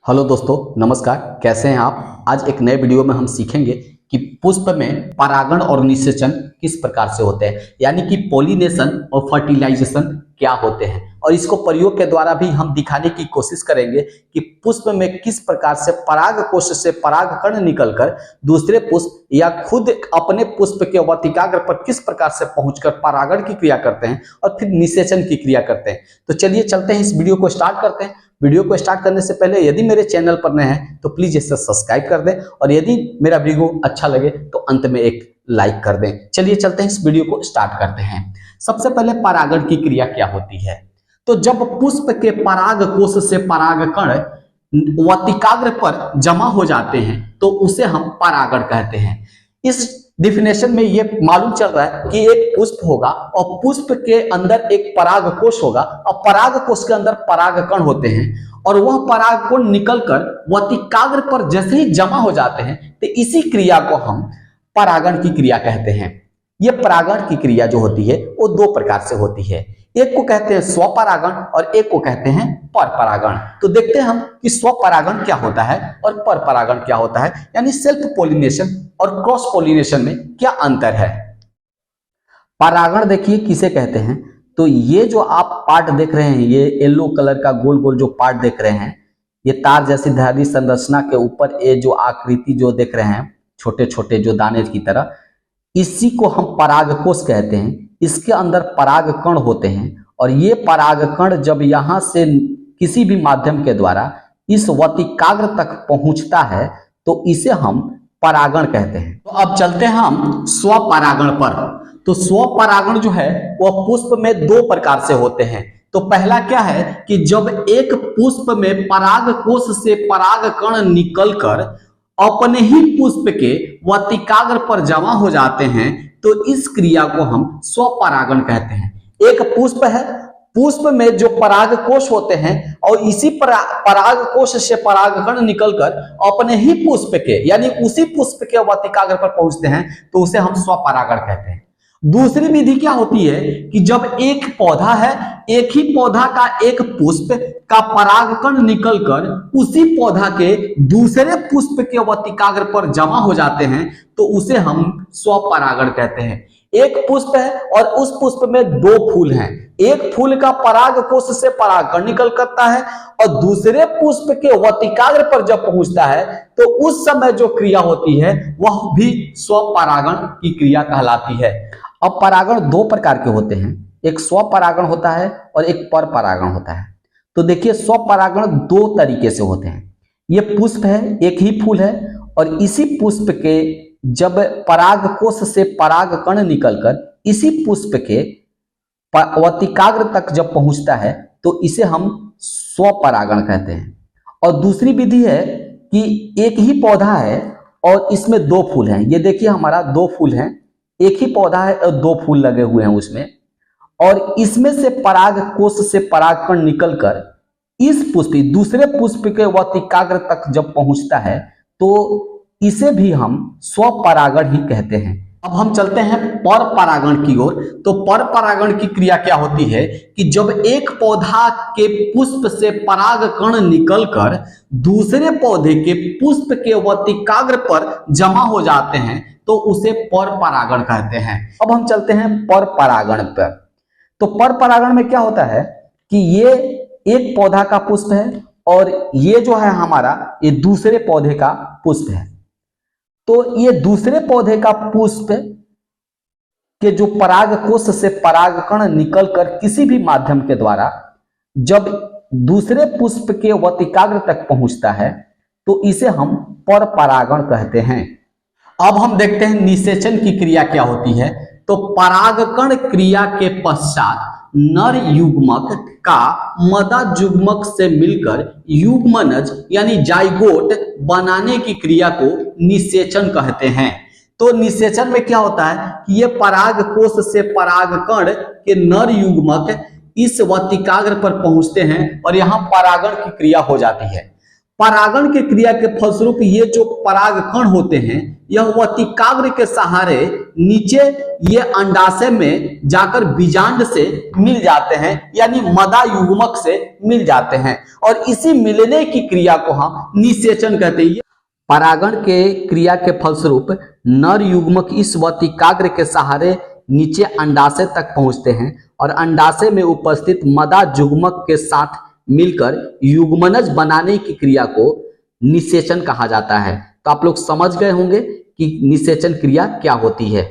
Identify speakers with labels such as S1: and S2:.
S1: Hello दोस्तों, नमस्कार। कैसे हैं आप। आज एक नए वीडियो में हम सीखेंगे कि पुष्प में परागण और निषेचन किस प्रकार से होते हैं, यानी कि पॉलिनेशन और फर्टिलाइजेशन क्या होते हैं। और इसको प्रयोग के द्वारा भी हम दिखाने की कोशिश करेंगे कि पुष्प में किस प्रकार से पराग कोश से परागकण निकलकर दूसरे पुष्प या खुद अपने पुष्प के वर्तिकाग्र पर किस प्रकार से पहुंचकर परागण की क्रिया करते हैं और फिर निषेचन की क्रिया करते हैं। तो चलिए चलते हैं, इस वीडियो को स्टार्ट करते हैं। वीडियो को स्टार्ट करने से पहले यदि मेरे चैनल पर नए हैं तो प्लीज इसे सब्सक्राइब कर दें, और यदि मेरा वीडियो अच्छा लगे तो अंत में एक लाइक कर दें। चलिए चलते हैं, इस वीडियो को स्टार्ट करते हैं। सबसे पहले परागण की क्रिया क्या होती है। तो जब पुष्प के पराग कोश से परागकण वर्तिकाग्र पर जमा हो जाते हैं तो उसे हम परागण कहते हैं। इस डिफिनेशन में ये मालूम चल रहा है कि एक पुष्प होगा और पुष्प के अंदर एक पराग कोश होगा और पराग कोश के अंदर परागकण होते हैं, और वह परागकण निकलकर वर्तिकाग्र पर जैसे ही जमा हो जाते हैं तो इसी क्रिया को हम परागण की क्रिया कहते हैं। ये परागण की क्रिया जो होती है वो दो प्रकार से होती है। एक को कहते हैं स्वपरागण और एक को कहते हैं परपरागण। तो देखते हैं हम कि स्वपरागण क्या होता है और परपरागण क्या होता है, यानी सेल्फ पोलिनेशन और क्रॉस पोलिनेशन में क्या अंतर है। परागण देखिए किसे कहते हैं। तो ये जो आप पार्ट देख रहे हैं, ये येलो कलर का गोल गोल जो पार्ट देख रहे हैं, ये तार जैसी धारी संरचना के ऊपर ये जो आकृति जो देख रहे हैं, छोटे छोटे जो दाने की तरह, इसी को हम परागकोश कहते हैं। इसके अंदर परागकण होते हैं और ये परागकण जब यहाँ से किसी भी माध्यम के द्वारा इस वर्तिकाग्र तक पहुंचता है तो इसे हम परागण कहते हैं। तो अब चलते हैं हम स्वपरागण पर। तो स्वपरागण जो है वह पुष्प में दो प्रकार से होते हैं। तो पहला क्या है कि जब एक पुष्प में परागकोश से परागकण निकलकर अपने ही पुष्प के वर्तिकाग्र पर जमा हो जाते हैं तो इस क्रिया को हम स्वपरागण कहते हैं। एक पुष्प है, पुष्प में जो परागकोश होते हैं और इसी परागकोश से परागकण निकलकर अपने ही पुष्प के यानी उसी पुष्प के वर्तिकाग्र पर पहुंचते हैं तो उसे हम स्वपरागण कहते हैं। दूसरी विधि क्या होती है कि जब एक पौधा है, एक ही पौधा का एक पुष्प का परागकण निकलकर उसी पौधा के दूसरे पुष्प के वर्तिकाग्र पर जमा हो जाते हैं तो उसे हम स्वपरागण कहते हैं। एक पुष्प है और उस पुष्प में दो फूल हैं, एक फूल का परागकोश से परागकण निकल करता है और दूसरे पुष्प के वर्तिकाग्र पर जब पहुंचता है तो उस समय जो क्रिया होती है वह भी स्वपरागण की क्रिया कहलाती है। अब परागण दो प्रकार के होते हैं, एक स्वपरागण होता है और एक परपरागण होता है। तो देखिए, स्वपरागण दो तरीके से होते हैं। ये पुष्प है, एक ही फूल है और इसी पुष्प के जब परागकोश से परागकण निकलकर इसी पुष्प के वर्तिकाग्र तक जब पहुंचता है तो इसे हम स्वपरागण कहते हैं। और दूसरी विधि है कि एक ही पौधा है और इसमें दो फूल हैं। ये देखिए, हमारा दो फूल हैं, एक ही पौधा है और दो फूल लगे हुए हैं उसमें, और इसमें से परागकोश से परागकण निकलकर इस पुष्प दूसरे पुष्प के वर्तिकाग्र तक जब पहुंचता है तो इसे भी हम स्वपरागण ही कहते हैं। अब हम चलते हैं परपरागण की ओर। तो परपरागण की क्रिया क्या होती है कि जब एक पौधा के पुष्प से परागकण निकलकर दूसरे पौधे के पुष्प के वर्तिकाग्र पर जमा हो जाते हैं तो उसे परपरागण कहते हैं। अब हम चलते हैं परपरागण पर। तो परपरागण में क्या होता है कि ये एक पौधा का पुष्प है और ये जो है हमारा ये दूसरे पौधे का पुष्प है। तो ये दूसरे पौधे का पुष्प के जो परागकोश से परागकण निकलकर किसी भी माध्यम के द्वारा जब दूसरे पुष्प के वर्तिकाग्र तक पहुंचता है तो इसे हम परपरागण कहते हैं। अब हम देखते हैं निषेचन की क्रिया क्या होती है। तो परागकण क्रिया के पश्चात नर युग्मक का मादा युग्मक से मिलकर युग्मनज यानी जाइगोट बनाने की क्रिया को निषेचन कहते हैं। तो निषेचन में क्या होता है कि ये परागकोश से परागकण के नर युग्मक इस वर्तिकाग्र पर पहुंचते हैं और यहाँ परागण की क्रिया हो जाती है। परागण की क्रिया के फलस्वरूप ये जो परागकण होते हैं यह वतिकाग्र के सहारे नीचे ये अंडाशय में जाकर बीजांड से मिल जाते हैं, यानी मदा युग्मक से मिल जाते हैं, और इसी मिलने की क्रिया को हम निषेचन कहते हैं। परागण के क्रिया के फलस्वरूप नर युग्मक इस वतिकाग्र के सहारे नीचे अंडाशय तक पहुंचते हैं और अंडाशय में उपस्थित मदा युग्मक के साथ मिलकर युग्मनज बनाने की क्रिया को निषेचन कहा जाता है। तो आप लोग समझ गए होंगे कि निषेचन क्रिया क्या होती है।